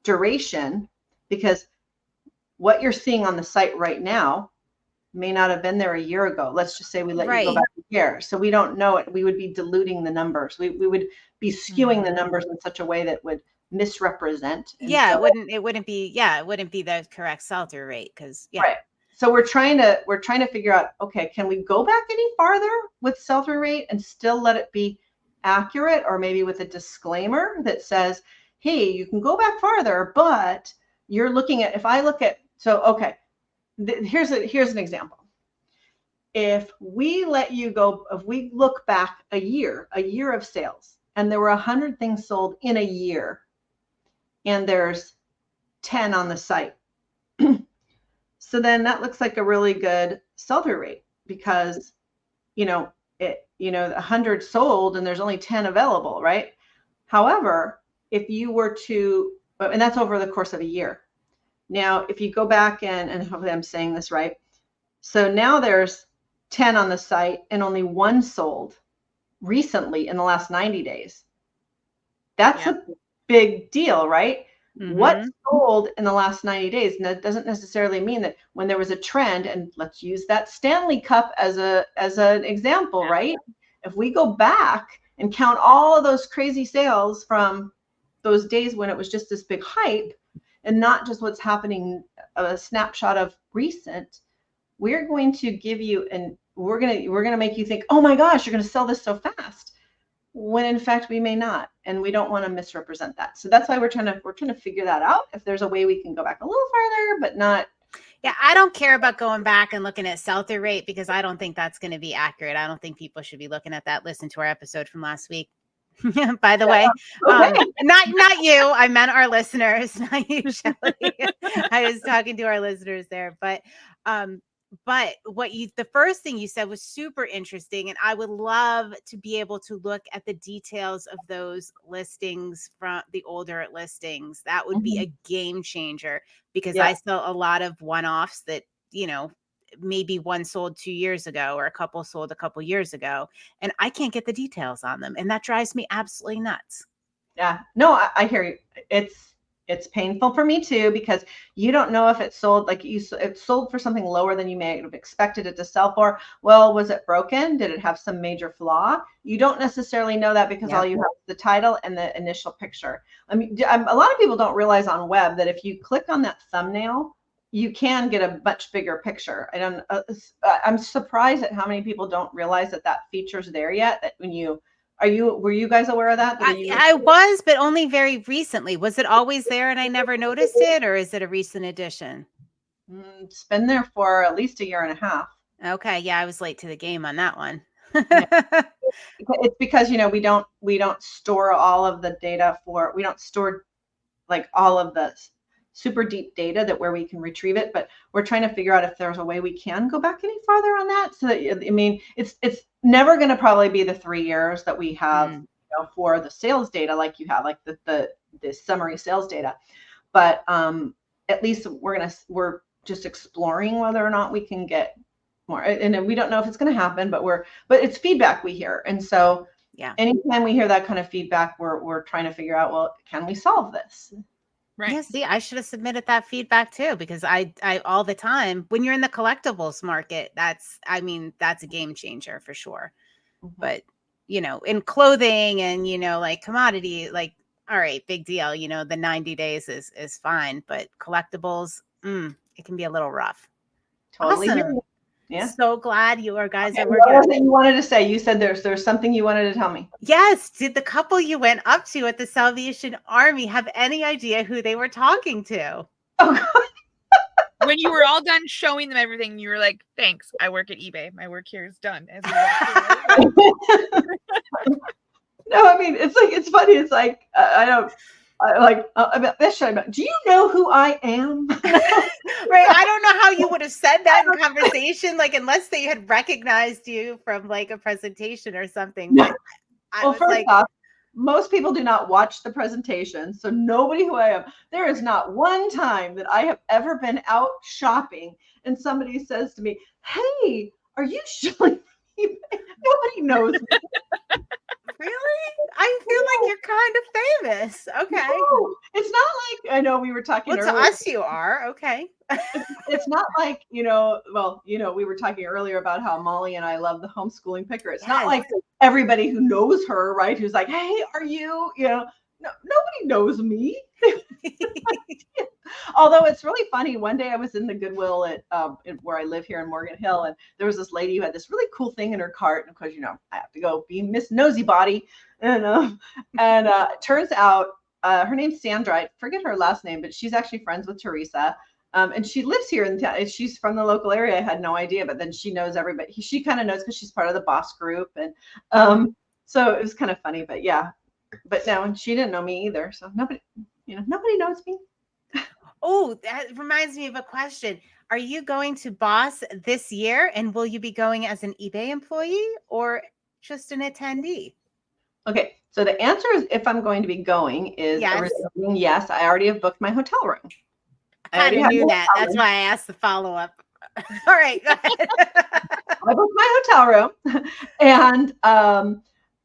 duration, because what you're seeing on the site right now may not have been there a year ago. Let's just say we let you go back a year. So we don't know it. We would be diluting the numbers. We would be skewing the numbers in such a way that would misrepresent. Yeah, it wouldn't be the correct sell-through rate because Right. So we're trying to figure out, okay, can we go back any farther with sell-through rate and still let it be accurate, or maybe with a disclaimer that says, hey, you can go back farther, but you're looking at, here's an example. If we look back a year of sales, and there were 100 things sold in a year, and there's 10 on the site. So then that looks like a really good sell-through rate because, 100 sold and there's only 10 available, right? However, if you were to, and that's over the course of a year. Now, if you go back and hopefully I'm saying this right. So now there's 10 on the site and only 1 sold recently in the last 90 days. That's a big deal, right? Mm-hmm. What sold in the last 90 days? And that doesn't necessarily mean that when there was a trend, and let's use that Stanley Cup as an example, right? If we go back and count all of those crazy sales from those days when it was just this big hype, and not just what's happening, a snapshot of recent. We're going to give you, and we're going to make you think, oh my gosh, you're going to sell this so fast, when in fact we may not, and we don't want to misrepresent that. So that's why we're trying to figure that out. If there's a way we can go back a little farther, but not. Yeah, I don't care about going back and looking at sell-through rate, because I don't think that's going to be accurate. I don't think people should be looking at that. Listen to our episode from last week. By the way, Okay. not you. I meant our listeners, not you, Shelley. I was talking to our listeners there, but the first thing you said was super interesting, and I would love to be able to look at the details of those listings from the older listings. That would be a game changer, because I sell a lot of one-offs that, maybe one sold 2 years ago, or a couple sold a couple years ago, and I can't get the details on them. And that drives me absolutely nuts. Yeah, no, I hear you. It's painful for me too, because you don't know if it sold, like it sold for something lower than you may have expected it to sell for. Well, was it broken? Did it have some major flaw? You don't necessarily know that, because all you have is the title and the initial picture. I mean, a lot of people don't realize on web that if you click on that thumbnail, you can get a much bigger picture. I'm surprised at how many people don't realize that feature's there yet. That were you guys aware of that? I was, but only very recently. Was it always there and I never noticed it, or is it a recent addition? It's been there for at least a year and a half. Okay, yeah, I was late to the game on that one. It's because we don't store all of the data we don't store like all of the super deep data where we can retrieve it, but we're trying to figure out if there's a way we can go back any farther on that. So that, I mean, it's never going to probably be the 3 years that we have for the sales data, like you have, like the summary sales data. But at least we're just exploring whether or not we can get more. And we don't know if it's going to happen, but it's feedback we hear. And so anytime we hear that kind of feedback, we're trying to figure out, well, can we solve this? Right. Yeah, see, I should have submitted that feedback too, because I all the time, when you're in the collectibles market, that's a game changer for sure. But, in clothing and, like commodity, like, all right, big deal. The 90 days is fine, but collectibles, it can be a little rough. Totally. Awesome. Yeah. So glad you guys are working. What was it you wanted to say? You said there's something you wanted to tell me. Yes. Did the couple you went up to at the Salvation Army have any idea who they were talking to? Oh, God. When you were all done showing them everything, you were like, "Thanks. I work at eBay. My work here is done." As we walked away. No, I mean, it's funny. It's like do you know who I am? Right. I don't know how you would have said that in conversation, like unless they had recognized you from like a presentation or something. But first off, most people do not watch the presentation, so nobody who I am. There is not one time that I have ever been out shopping and somebody says to me, "Hey, are you Shelley?" Nobody knows me. Really? I feel like you're kind of famous. Okay. No, it's not like, I know we were talking earlier. To us you are. Okay. It's not like, we were talking earlier about how Molly and I love the homeschooling picker. It's not like everybody who knows her, right? Who's like, "Hey, are you, no, nobody knows me." Although it's really funny. One day I was in the Goodwill at where I live here in Morgan Hill, and there was this lady who had this really cool thing in her cart. And of course, I have to go be Miss Nosy Body, and it turns out her name's Sandra. I forget her last name, but she's actually friends with Teresa, and she lives here in town. She's from the local area. I had no idea, but then she knows everybody. She kind of knows because she's part of the boss group, and so it was kind of funny. But yeah, but no, and she didn't know me either. So nobody knows me. Oh, that reminds me of a question. Are you going to Boss this year, and will you be going as an eBay employee or just an attendee? Okay, so the answer is, if I'm going to be going, is yes. I already have booked my hotel room. I kind of knew that. That's why I asked the follow-up. All right, go ahead. I booked my hotel room, and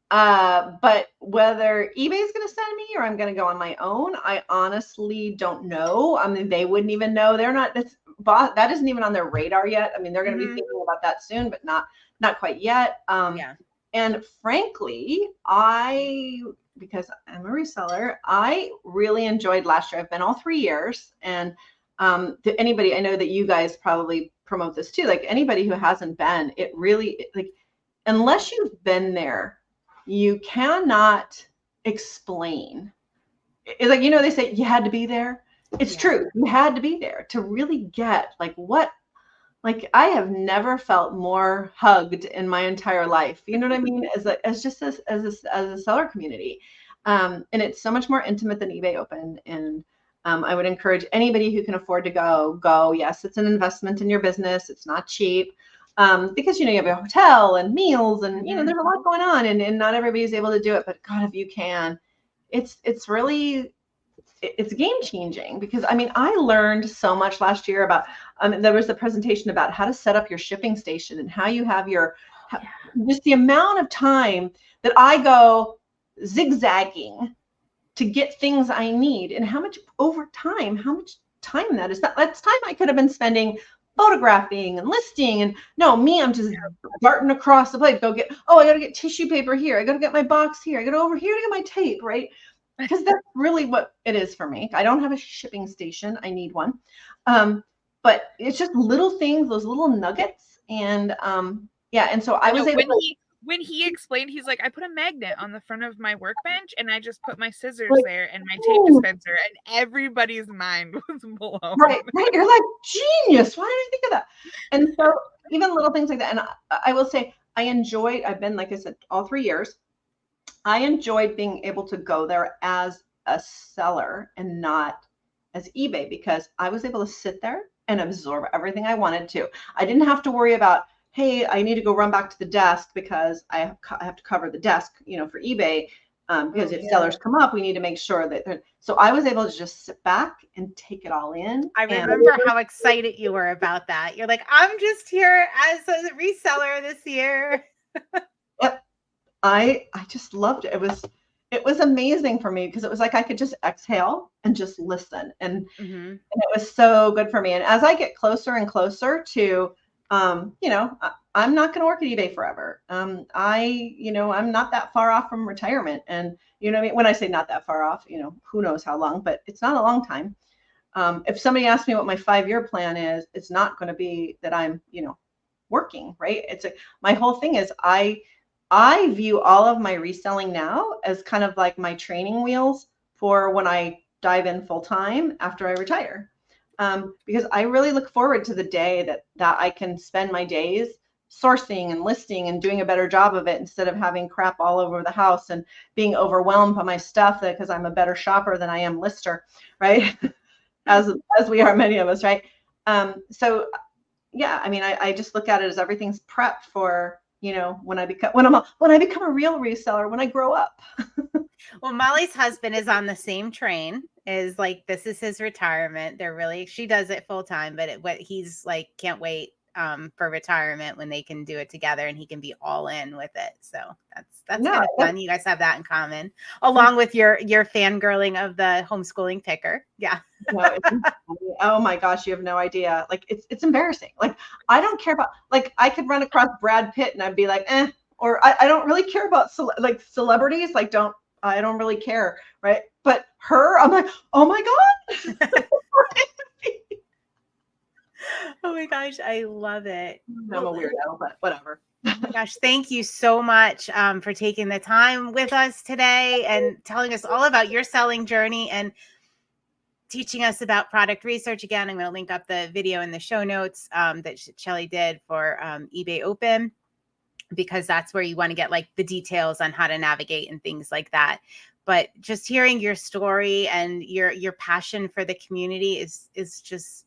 but whether eBay is going to send me or I'm going to go on my own, I honestly don't know. I mean, they wouldn't even know. They're not. That isn't even on their radar yet. I mean, they're going to be thinking about that soon, but not quite yet. And frankly, I because I'm a reseller, I really enjoyed last year. I've been all 3 years, and to anybody, I know that you guys probably promote this too. Like anybody who hasn't been, it really, like, unless you've been there, you cannot explain. It's like, they say you had to be there. It's true. You had to be there to really get like what. Like I have never felt more hugged in my entire life. You know what I mean? As a seller community, and it's so much more intimate than eBay Open. And I would encourage anybody who can afford to go. Yes, it's an investment in your business. It's not cheap because you have a hotel and meals and there's a lot going on, and not everybody is able to do it. But God, if you can, it's really. It's game changing because I learned so much last year about there was a presentation about how to set up your shipping station and how you have just the amount of time that I go zigzagging to get things I need, and how much time that is. That's time I could have been spending photographing and listing, and I'm just darting across the place. I got to get tissue paper here. I got to get my box here. I got to over here to get my tape, right? Because that's really what it is for me. I don't have a shipping station. I need one. But it's just little things, those little nuggets. And and so I was able when he explained, he's like, I put a magnet on the front of my workbench and I just put my scissors there and my tape dispenser, and everybody's mind was blown. Right. You're like, genius. Why didn't I think of that? And so even little things like that. And I will say I've been, like I said, all 3 years. I enjoyed being able to go there as a seller and not as eBay, because I was able to sit there and absorb everything I wanted to. I didn't have to worry about, hey, I need to go run back to the desk because I have to cover the desk, for eBay. Because if sellers come up, we need to make sure that so I was able to just sit back and take it all in. I remember how excited you were about that. You're like, I'm just here as a reseller this year. Yep. I just loved it. It was amazing for me because it was like I could just exhale and just listen, and it was so good for me. And as I get closer and closer to, I'm not going to work at eBay forever. I'm not that far off from retirement, and when I say not that far off, who knows how long, but it's not a long time. If somebody asks me what my 5-year plan is, it's not going to be that I'm, working, right? My whole thing is I view all of my reselling now as kind of like my training wheels for when I dive in full time after I retire. Because I really look forward to the day that I can spend my days sourcing and listing and doing a better job of it, instead of having crap all over the house and being overwhelmed by my stuff because I'm a better shopper than I am lister, right? as we are, many of us, right? So yeah, I just look at it as everything's prepped for, when I become a real reseller, when I grow up. Well, Molly's husband is on the same train. Is like, this is his retirement. She does it full time, but he's like, can't wait for retirement when they can do it together and he can be all in with it. So that's kind of fun. You guys have that in common, along with your fangirling of the homeschooling picker. Yeah. Oh my gosh, you have no idea. Like it's embarrassing. Like I don't care about, like I could run across Brad Pitt and I'd be like, or I don't really care about celebrities. Like I don't really care, right? But her, I'm like, oh my God. Oh my gosh, I love it. I'm a weirdo, but whatever. Oh my gosh, thank you so much for taking the time with us today and telling us all about your selling journey and teaching us about product research. Again, I'm going to link up the video in the show notes that Shelley did for eBay Open, because that's where you want to get like the details on how to navigate and things like that. But just hearing your story and your passion for the community is just,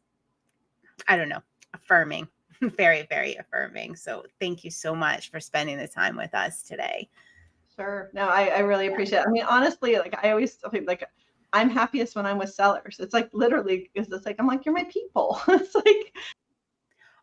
I don't know, affirming, very, very affirming. So thank you so much for spending the time with us today. Sure. No, I really appreciate it. Honestly, like I always like, I'm happiest when I'm with sellers. It's like literally, it's like, I'm like, you're my people. It's like,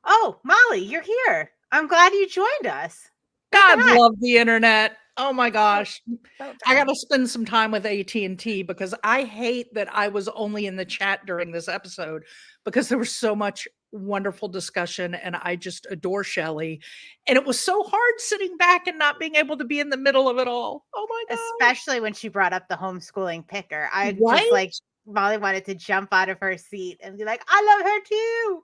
oh, Molly, you're here. I'm glad you joined us. God love the internet. Oh my gosh. I got to spend some time with AT&T, because I hate that I was only in the chat during this episode, because there was so much wonderful discussion, and I just adore Shelley. And it was so hard sitting back and not being able to be in the middle of it all. Oh my God. Especially when she brought up the homeschooling picker. I Right? just like Molly wanted to jump out of her seat and be like, I love her too.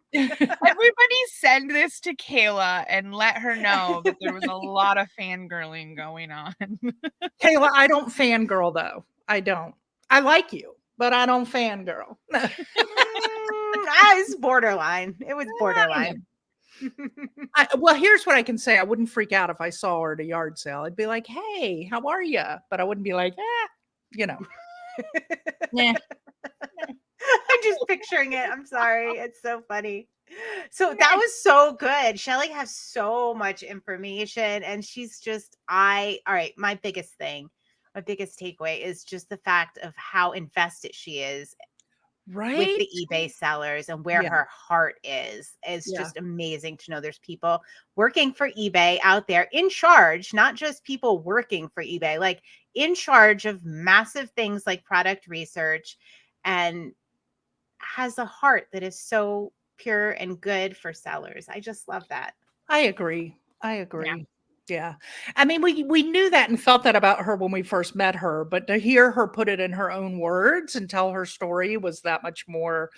Everybody send this to Kayla and let her know that there was a lot of fangirling going on. Kayla, I don't fangirl though. I don't. I like you, but I don't fangirl. It's borderline. It was borderline. Well, here's what I can say. I wouldn't freak out if I saw her at a yard sale. I'd be like, hey, how are you? But I wouldn't be like, you know. Nah. I'm just picturing it. I'm sorry. It's so funny. So that was so good. Shelley has so much information, and she's just, all right, my biggest takeaway is just the fact of how invested she is Right. with the eBay sellers and where her heart is just amazing to know there's people working for eBay out there in charge, not just people working for eBay, like in charge of massive things like product research, and has a heart that is so pure and good for sellers. I just love that. I agree. Yeah. I mean, we knew that and felt that about her when we first met her, but to hear her put it in her own words and tell her story was that much more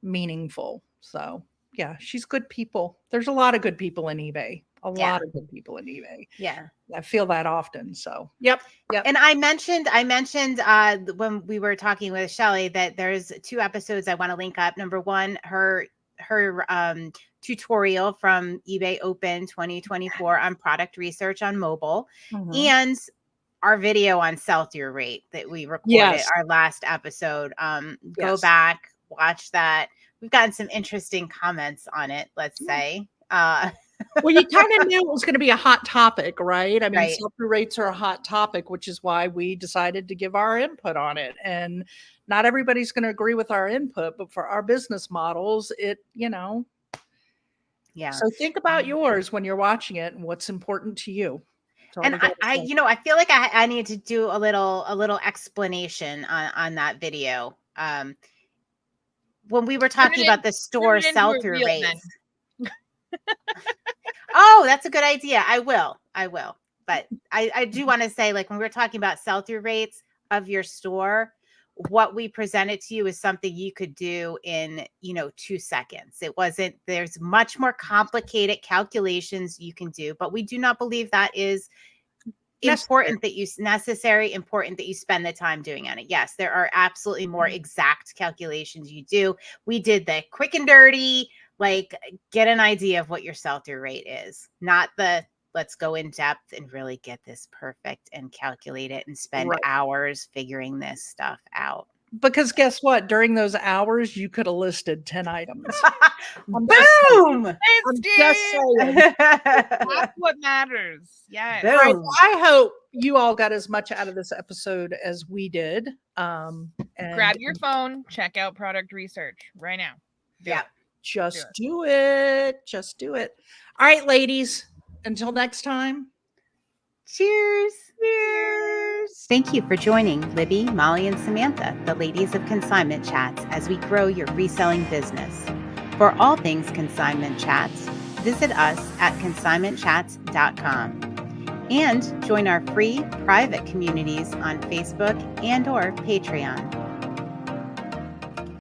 meaningful. So yeah, she's good people. There's a lot of good people in eBay. A lot of good people in eBay. Yeah. I feel that often. So yep. And I mentioned when we were talking with Shelley that there's 2 episodes I want to link up. Number 1, her tutorial from eBay Open 2024 on product research on mobile, and our video on sell-through rate that we recorded our last episode. Go back, watch that. We've gotten some interesting comments on it, let's say. Well, you kind of knew it was going to be a hot topic, right? I mean, sell-through rates are a hot topic, which is why we decided to give our input on it. And not everybody's going to agree with our input, but for our business models, So think about yours when you're watching it and what's important to you. And I feel like I need to do a little explanation on that video. When we were talking about the store sell-through rates. Oh, that's a good idea. I will. But I do want to say, like, when we're talking about sell-through rates of your store, what we presented to you is something you could do in, 2 seconds. There's much more complicated calculations you can do, but we do not believe that is important that you spend the time doing on it. Yes, there are absolutely more exact calculations you do. We did the quick and dirty, like, get an idea of what your sell-through rate is, not the let's go in depth and really get this perfect and calculate it and spend hours figuring this stuff out. Because guess what? During those hours, you could have listed 10 items. Boom! I'm just saying. That's what matters. Yeah. Right. I hope you all got as much out of this episode as we did. And grab your phone, check out product research right now. Just do it. Just do it. All right, ladies. Until next time. Cheers. Cheers. Thank you for joining Libby, Molly, and Samantha, the ladies of Consignment Chats, as we grow your reselling business. For all things Consignment Chats, visit us at consignmentchats.com and join our free private communities on Facebook and/or Patreon.